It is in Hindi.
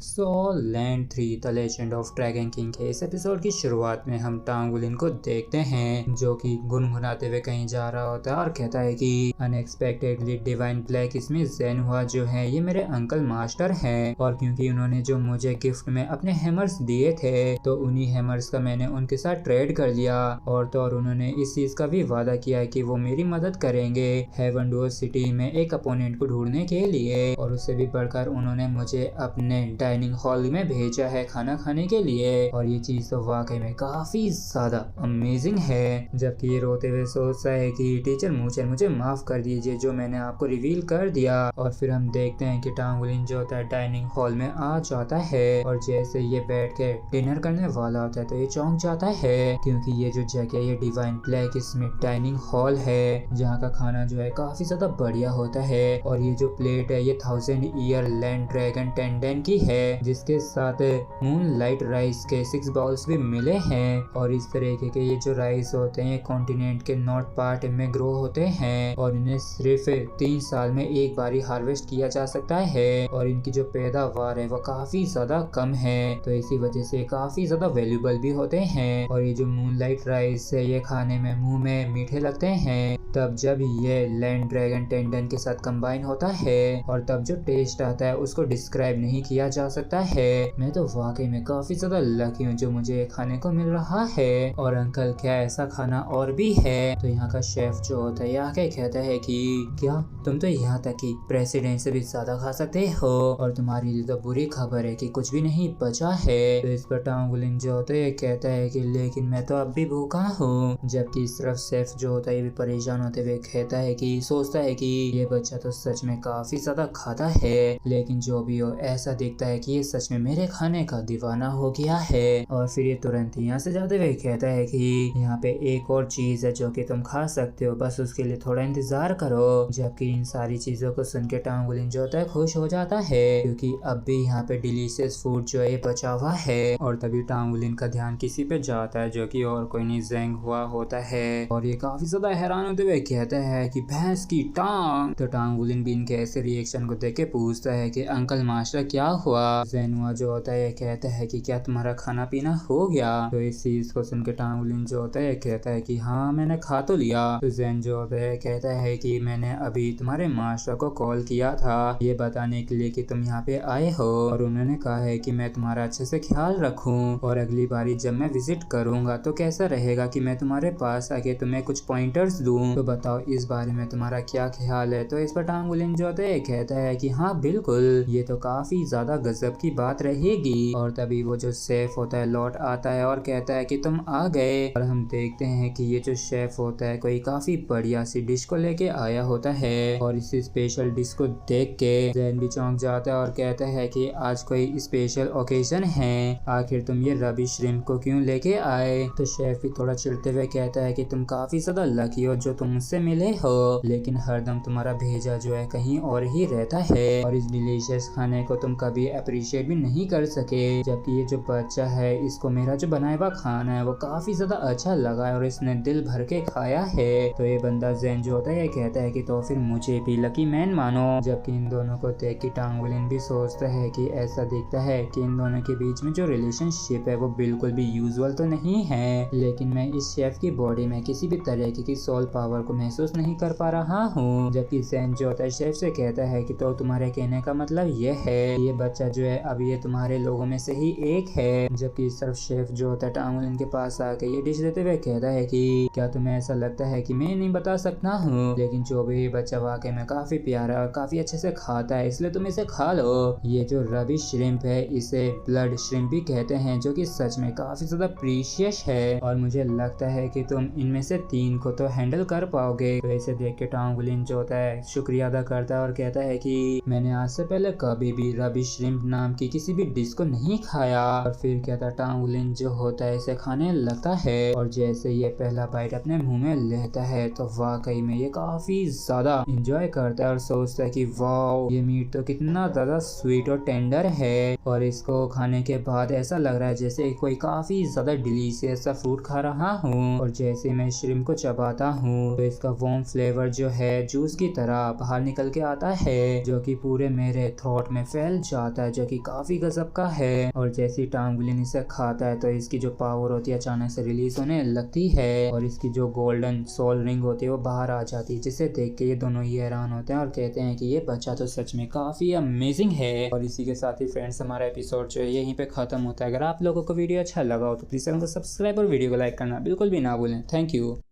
Land 3 the legend of dragon king के इस एपिसोड की शुरुआत में हम टांगुलिन को देखते हैं जो कि गुनगुनाते हुए कहीं जा रहा होता है और कहता है कि अनएक्सपेक्टेडली डिवाइन ब्लैक स्मिथ ज़ेनुआ जो है ये मेरे अंकल मास्टर हैं और क्योंकि उन्होंने जो मुझे गिफ्ट में अपने हैमर्स दिए थे तो उन्हीं हैमर्स का मैंने उनके साथ ट्रेड कर लिया और तो और उन्होंने इस चीज का भी वादा किया है कि वो मेरी मदद करेंगे हेवन डोर सिटी में एक अपोनेंट को ढूंढने के लिए और उससे भी बढ़कर उन्होंने मुझे अपने डाइनिंग हॉल में भेजा है खाना खाने के लिए और ये चीज तो वाकई में काफी ज्यादा अमेजिंग है। जबकि ये रोते हुए सोचता है कि टीचर मुझे माफ कर दीजिए जो मैंने आपको रिवील कर दिया और फिर हम देखते हैं कि टांगुलिन जो होता है डाइनिंग हॉल में आ जाता है और जैसे ये बैठ के डिनर करने वाला होता है तो ये चौंक जाता है क्योंकि ये जो जगह ये divine black Smith dining hall है जहाँ का खाना जो है काफी ज्यादा बढ़िया होता है और ये जो प्लेट है ये 1000 ईयर लैंड ड्रैगन टेंडन की है जिसके साथ मून लाइट राइस के 6 बाउल्स भी मिले हैं और इस तरीके के ये जो राइस होते हैं ये कॉन्टिनेंट के नॉर्थ पार्ट में ग्रो होते हैं और इन्हें सिर्फ 3 साल में एक बार ही हार्वेस्ट किया जा सकता है और इनकी जो पैदावार है वो काफी ज्यादा कम है तो इसी वजह से काफी ज्यादा वैल्यूबल भी होते हैं और ये जो मून लाइट राइस है ये खाने में मुंह में मीठे लगते हैं तब जब ये लैंड ड्रैगन टेंडन के साथ कंबाइन होता है और तब जो टेस्ट आता है उसको डिस्क्राइब नहीं किया जा सकता है। मैं तो वाकई में काफी ज्यादा लकी हूँ जो मुझे खाने को मिल रहा है और अंकल क्या ऐसा खाना और भी है तो यहाँ का शेफ जो होता है आके कहता है कि क्या तुम तो यहाँ तक कि प्रेसिडेंट से भी ज्यादा खा सकते हो और तुम्हारे लिए तो बुरी खबर है कि कुछ भी नहीं बचा है। तो इस पर टांगुलिन जो होता है कहता है कि लेकिन मैं तो अब भी भूखा हूँ जबकि इस तरफ शेफ जो होता है ये भी परेशान होते हुए कहता है कि सोचता है कि ये बच्चा तो सच में काफी ज्यादा खाता है लेकिन जो भी हो ऐसा दिखता है कि ये सच में मेरे खाने का दीवाना हो गया है और फिर ये तुरंत यहाँ से जाते हुए कहता है कि यहाँ पे एक और चीज है जो कि तुम खा सकते हो बस उसके लिए थोड़ा इंतजार करो। जबकि इन सारी चीजों को सुन के टांगुलिन जो होता है खुश हो जाता है क्योंकि अब भी यहाँ पे डिलीशियस फूड जो है ये बचा हुआ है और तभी टांगुलिन का ध्यान किसी पे जाता है जो कि और कोई नहीं ज़ेंग हुआ होता है और ये काफी ज्यादा हैरान होते हुए कहता है कि भैंस की टांग। तो टांगुलिन भी इनके ऐसे रिएक्शन को देख के पूछता है कि अंकल मास्टर क्या हुआ। ज़ेनुआ जो होता है कहता है कि क्या तुम्हारा खाना पीना हो गया। तो इस चीज को सुन के टांगुलिन जो होता है कहता है कि हाँ मैंने खा तो लिया। तो ज़ेन जो होता है कहता है कि मैंने अभी तुम्हारे मास्टर को कॉल किया था ये बताने के लिए कि तुम यहाँ पे आए हो और उन्होंने कहा है कि मैं तुम्हारा अच्छे से ख्याल रखूं और अगली बारी जब मैं विजिट करूंगा तो कैसा रहेगा कि मैं तुम्हारे पास आके तुम्हें कुछ पॉइंटर्स दूं। तो बताओ इस बारे में तुम्हारा क्या ख्याल है। तो इस पर टांगुलिन जो होता है कहता है कि हाँ बिल्कुल ये तो काफी ज्यादा गजब की बात रहेगी। और तभी वो जो शेफ होता है लौट आता है और कहता है कि तुम आ गए और हम देखते हैं कि ये जो शेफ होता है कोई काफी बढ़िया सी डिश को लेके आया होता है और इस स्पेशल डिश को देख के ज़ेन भी चौंक जाता है और कहता है कि आज कोई स्पेशल ओकेजन है आखिर तुम ये रबी श्रिम्प को क्यों लेके आए। तो शेफ भी थोड़ा चिढ़ते हुए कहता है कि तुम काफी ज्यादा लकी हो जो तुम मुझसे मिले हो लेकिन हरदम तुम्हारा भेजा जो है कहीं और ही रहता है और इस डिलीशियस खाने को तुम कभी अप्रिशिएट भी नहीं कर सके जबकि ये जो बच्चा है इसको मेरा जो बनाया हुआ खाना है वो काफी ज्यादा अच्छा लगा है और इसने दिल भर के खाया है। तो ये बंदा ज़ेन जो होता है कहता है कि तो फिर मुझे भी लकी मैन मानो। जबकि इन दोनों को देख के टांगुलिन भी सोचता है कि ऐसा दिखता है कि इन दोनों के बीच में जो रिलेशनशिप है वो बिल्कुल भी यूजुअल तो नहीं है लेकिन मैं इस शेफ की बॉडी में किसी भी तरह की सोल पावर को महसूस नहीं कर पा रहा हूँ। जबकि ज़ेन जो होता है शेफ से कहता है कि तो तुम्हारे कहने का मतलब ये है ये बच्चा जो है अब ये तुम्हारे लोगों में से ही एक है। जबकि इस तरफ शेफ जो होता है टांगुलिन के पास आके ये डिश देते हुए कहता है कि क्या तुम्हें ऐसा लगता है कि मैं नहीं बता सकता हूँ लेकिन जो भी बच्चा वाकई में काफी प्यारा और काफी अच्छे से खाता है इसलिए तुम इसे खा लो। ये जो रबी श्रिम्प है इसे ब्लड श्रिम्प भी कहते हैं जो कि सच में काफी ज्यादा प्रीशियस है और मुझे लगता है कि तुम इनमें से 3 को तो हैंडल कर पाओगे। तो इसे देख के टांगुलिन जो होता है शुक्रिया अदा करता है और कहता है कि मैंने आज से पहले कभी भी रबी श्रिम्प नाम की किसी भी डिश को नहीं खाया। और फिर कहता टांगुलिन जो होता है इसे खाने लगता है और जैसे ये पहला बाइट अपने मुंह में लेता है तो वाकई में ये काफी ज्यादा इंजॉय करता है और सोचता है कि वाओ ये मीट तो कितना ज्यादा स्वीट और टेंडर है और इसको खाने के बाद ऐसा लग रहा है जैसे कोई काफी ज्यादा डिलीशियस सा फ्रूट खा रहा हूँ। और जैसे मैं श्रिम्प को चबाता हूँ तो इसका वार्म फ्लेवर जो है जूस की तरह बाहर निकल के आता है, जो कि पूरे मेरे थ्रोट में फैल जाता है, जो कि काफी गजब का है। और जैसी टांगुलिन इसे खाता है तो इसकी जो पावर होती है अचानक से रिलीज होने लगती है और इसकी जो गोल्डन सोल रिंग होती है वो बाहर आ जाती है, जिसे देख के ये दोनों ही हैरान होते हैं और कहते हैं कि ये बच्चा तो सच में काफी अमेजिंग है। और इसी के साथ ही फ्रेंड्स हमारा एपिसोड जो है यहीं पे खत्म होता है। अगर आप लोगों को वीडियो अच्छा लगा हो तो प्लीज चैनल को सब्सक्राइब और वीडियो को लाइक करना बिल्कुल भी ना भूलें। Thank you.